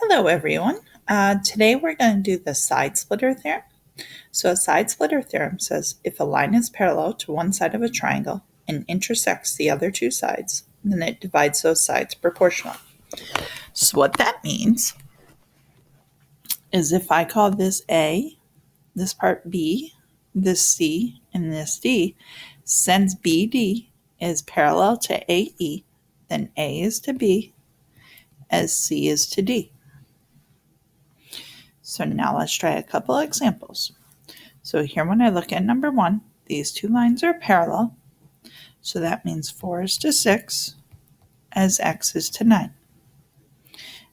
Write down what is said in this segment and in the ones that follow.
Hello, everyone. Today we're going to do the side splitter theorem. So a side splitter theorem says if a line is parallel to one side of a triangle and intersects the other two sides, then it divides those sides proportionally. So what that means is if I call this A, this part B, this C, and this D, since BD is parallel to AE, then A is to B as C is to D. So now let's try a couple examples. So here when I look at number 1, these two lines are parallel. So that means 4 is to 6 as x is to 9.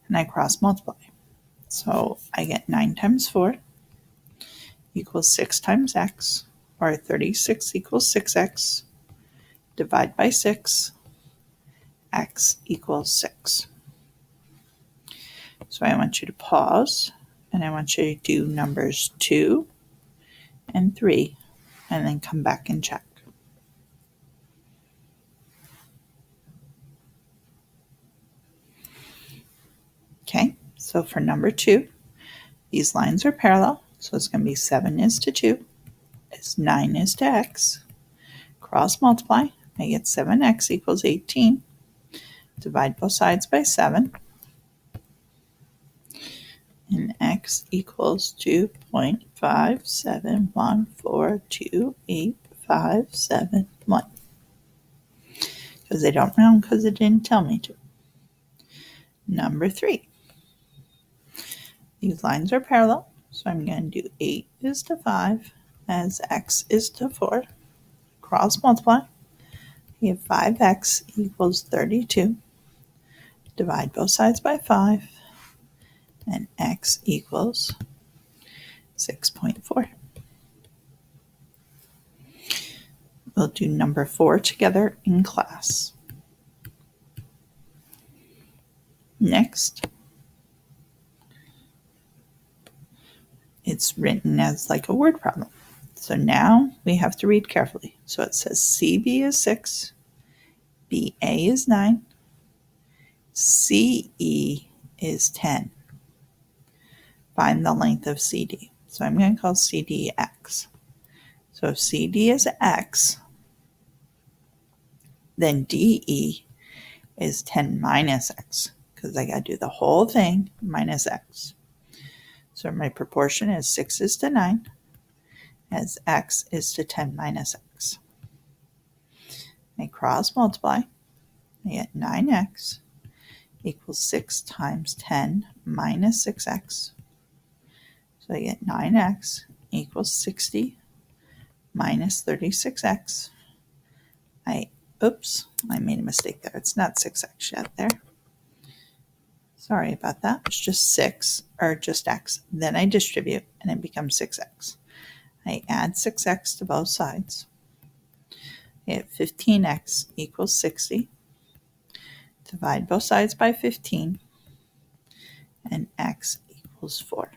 And I cross multiply. So I get 9 times 4 equals 6 times x, or 36 equals 6x. Divide by 6, x equals 6. So I want you to pause, and I want you to do numbers 2 and 3, and then come back and check. Okay, so for number 2, these lines are parallel, so it's going to be 7 is to 2, is 9 is to x. Cross multiply, I get 7x equals 18. Divide both sides by 7, and x equals 2.57142857 because they don't round because it didn't tell me to. Number 3. These lines are parallel, so I'm going to do 8 is to 5 as x is to 4. Cross multiply, we have 5x equals 32. Divide both sides by 5, and x equals 6.4. We'll do number 4 together in class. Next, it's written as like a word problem. So now we have to read carefully. So it says CB is 6, BA is 9, CE is 10. Find the length of CD. So I'm going to call CD x. So if CD is x, then DE is 10 minus x, because I got to do the whole thing minus x. So my proportion is 6 is to 9, as x is to 10 minus x. I cross multiply, I get 9x equals 6 times 10 minus 6x. So I get 9x equals 60 minus 36x. I made a mistake there. It's not 6x yet there. Sorry about that. It's just 6, or just x. Then I distribute, and it becomes 6x. I add 6x to both sides. I get 15x equals 60. Divide both sides by 15, and x equals 4.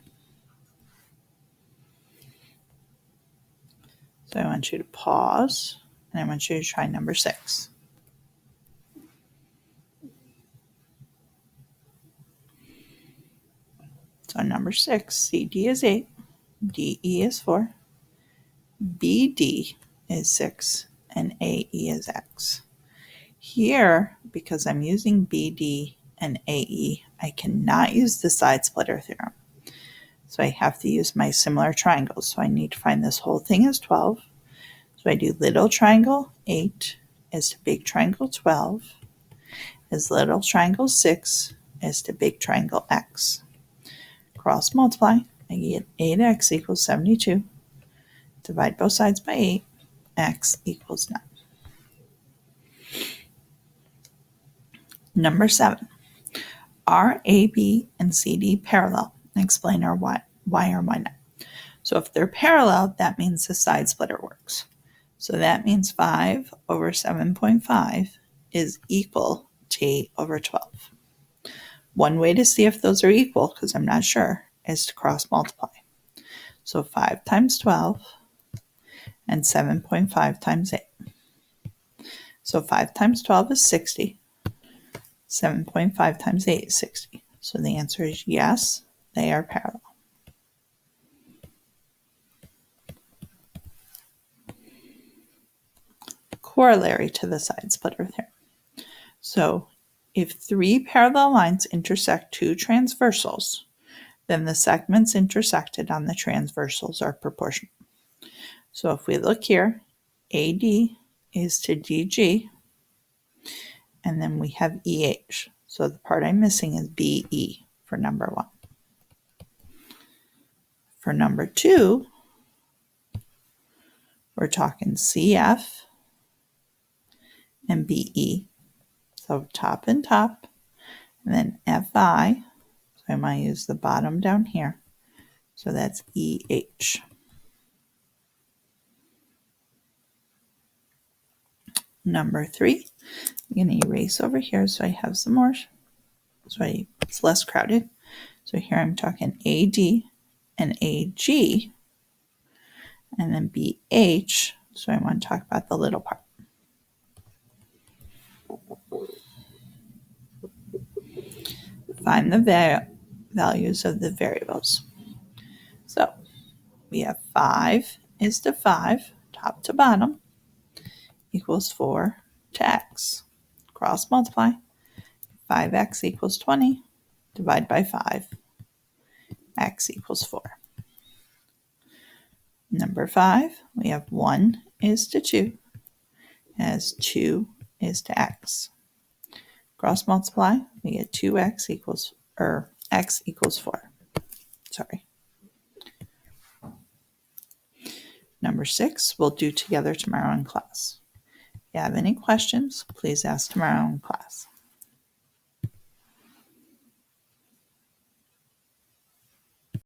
So I want you to pause, and I want you to try number 6. So number 6, CD is 8, DE is 4, BD is 6, and AE is x. Here, because I'm using BD and AE, I cannot use the side splitter theorem. So I have to use my similar triangles. So I need to find this whole thing as 12. So I do little triangle 8 is to big triangle 12, as little triangle 6 is to big triangle x. Cross multiply, I get 8x equals 72. Divide both sides by 8, x equals 9. Number 7. Are AB and CD parallel? Explain our why or why not. So if they're parallel, that means the side splitter works. So that means 5 over 7.5 is equal to 8 over 12. One way to see if those are equal, because I'm not sure, is to cross multiply. So 5 times 12 and 7.5 times 8. So 5 times 12 is 60. 7.5 times 8 is 60. So the answer is yes, they are parallel. Corollary to the side splitter theorem. So if 3 parallel lines intersect 2 transversals, then the segments intersected on the transversals are proportional. So if we look here, AD is to DG, and then we have EH. So the part I'm missing is BE for number 1. For number 2, we're talking CF and BE. So top and top, and then FI. So I might use the bottom down here. So that's EH. Number 3, I'm going to erase over here so I have some more, so it's less crowded. So here I'm talking AD and AG, and then BH. So I want to talk about the little part. Find the values of the variables. So we have 5 is to 5, top to bottom, equals 4 to x. Cross multiply. 5x equals 20. Divide by 5. X equals 4. Number 5, we have 1 is to 2, as 2 is to x. Cross multiply, we get 2x equals, or x equals 4. Sorry. Number 6, we'll do together tomorrow in class. If you have any questions, please ask tomorrow in class.